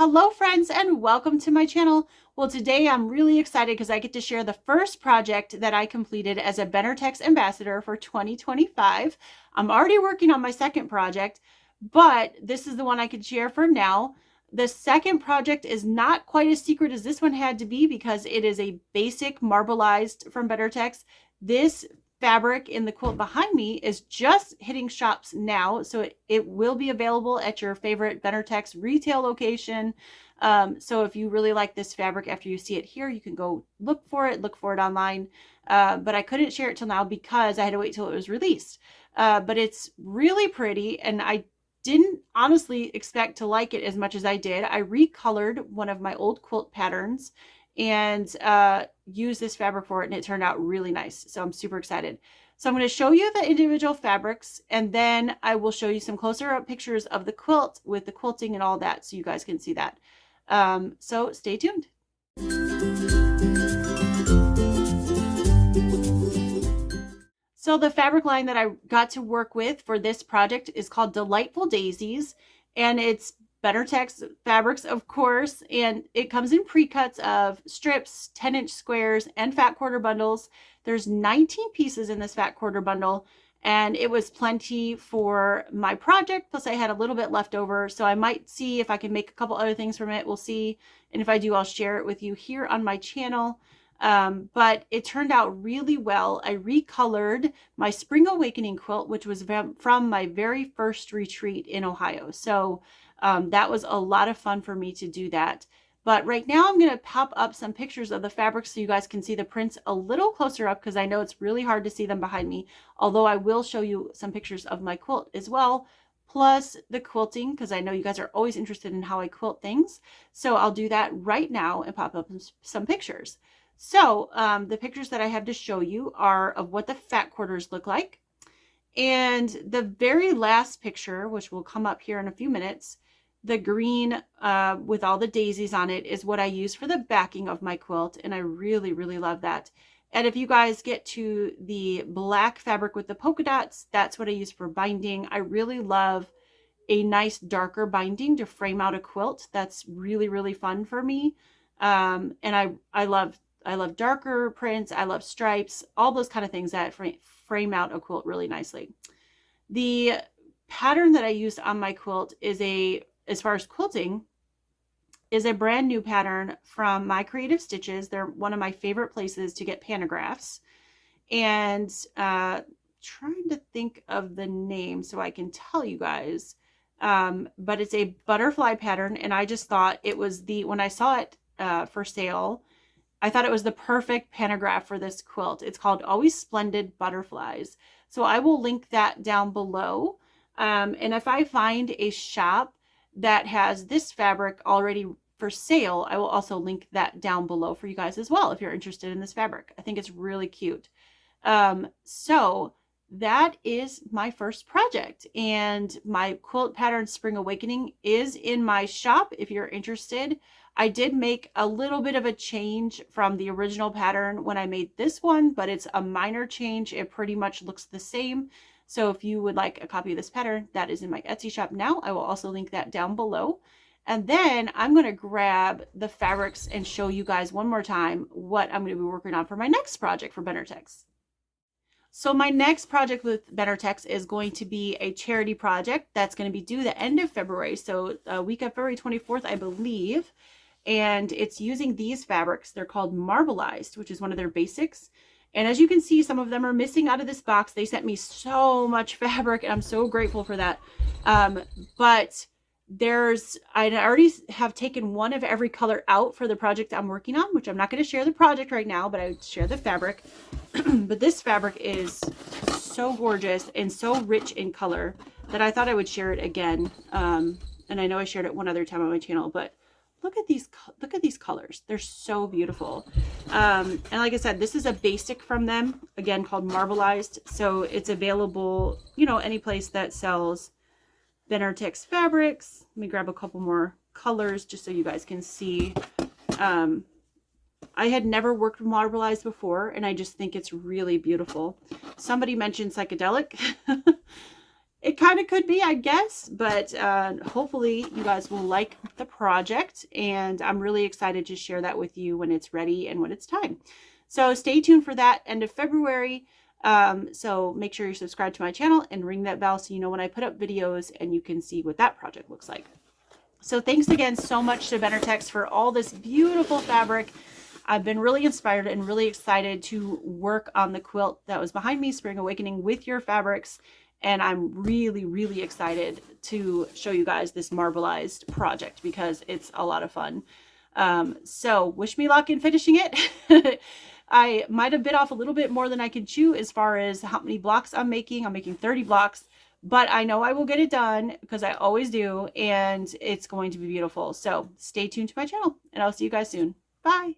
Hello friends and welcome to my channel. Well, today I'm really excited because I get to share the first project that I completed as a Benartex Ambassador for 2025. I'm already working on my second project, but this is the one I could share for now. The second project is not quite as secret as this one had to be because it is a basic marbleized from Benartex. This fabric in the quilt behind me is just hitting shops now, so it will be available at your favorite Benartex retail location. So if you really like this fabric after you see it here, you can go look for it online. But I couldn't share it till now because I had to wait till it was released. But it's really pretty, and I didn't honestly expect to like it as much as I did. I recolored one of my old quilt patterns and use this fabric for it, and it turned out really nice. So I'm super excited. So I'm going to show you the individual fabrics, and then I will show you some closer up pictures of the quilt with the quilting and all that, so you guys can see that. So stay tuned. So the fabric line that I got to work with for this project is called Delightful Daisies, and it's Benartex fabrics, of course, and it comes in pre-cuts of strips, 10-inch squares, and fat quarter bundles. There's 19 pieces in this fat quarter bundle, and it was plenty for my project, plus I had a little bit left over, so I might see if I can make a couple other things from it. We'll see, and if I do, I'll share it with you here on my channel. But it turned out really well. I recolored my Spring Awakening quilt, which was from my very first retreat in Ohio. So that was a lot of fun for me to do that. But right now I'm going to pop up some pictures of the fabrics so you guys can see the prints a little closer up, because I know it's really hard to see them behind me. Although I will show you some pictures of my quilt as well, plus the quilting, because I know you guys are always interested in how I quilt things. So I'll do that right now and pop up some pictures. So the pictures that I have to show you are of what the fat quarters look like. And the very last picture, which will come up here in a few minutes, the green with all the daisies on it, is what I use for the backing of my quilt. And I really, really love that. And if you guys get to the black fabric with the polka dots, that's what I use for binding. I really love a nice darker binding to frame out a quilt. That's really, really fun for me. And I love darker prints. I love stripes, all those kind of things that frame out a quilt really nicely. The pattern that I used on my quilt is as far as quilting, is a brand new pattern from My Creative Stitches. They're one of my favorite places to get pantographs. And trying to think of the name so I can tell you guys. But it's a butterfly pattern, and I just thought it was when I saw it for sale, I thought it was the perfect pantograph for this quilt. It's called Always Splendid Butterflies. So I will link that down below. And if I find a shop that has this fabric already for sale, I will also link that down below for you guys as well if you're interested in this fabric. I think it's really cute. So that is my first project, and my quilt pattern Spring Awakening is in my shop if you're interested. I did make a little bit of a change from the original pattern when I made this one, but it's a minor change. It pretty much looks the same. So if you would like a copy of this pattern, that is in my Etsy shop now. I will also link that down below. And then I'm going to grab the fabrics and show you guys one more time what I'm going to be working on for my next project for Benartex. So my next project with Benartex is going to be a charity project that's going to be due the end of February. So a week of February 24th, I believe. And it's using these fabrics. They're called Marbleized, which is one of their basics. And as you can see, some of them are missing out of this box. They sent me so much fabric, and I'm so grateful for that. But I already have taken one of every color out for the project I'm working on, which I'm not going to share the project right now, but I would share the fabric. But this fabric is so gorgeous and so rich in color that I thought I would share it again. And I know I shared it one other time on my channel, but look at these colors. They're so beautiful. And like I said, this is a basic from them, again, called Marbleized. So it's available, any place that sells Benartex fabrics. Let me grab a couple more colors just so you guys can see. I had never worked with Marbleized before, and I just think it's really beautiful. Somebody mentioned psychedelic. It kind of could be, I guess, but hopefully you guys will like the project, and I'm really excited to share that with you when it's ready and when it's time. So stay tuned for that end of February. So make sure you're subscribed to my channel and ring that bell so you know when I put up videos and you can see what that project looks like. So thanks again so much to Benartex for all this beautiful fabric. I've been really inspired and really excited to work on the quilt that was behind me, Spring Awakening, with your fabrics. And I'm really, really excited to show you guys this marbleized project because it's a lot of fun. So wish me luck in finishing it. I might have bit off a little bit more than I could chew as far as how many blocks I'm making. I'm making 30 blocks, but I know I will get it done because I always do, and it's going to be beautiful. So stay tuned to my channel, and I'll see you guys soon. Bye.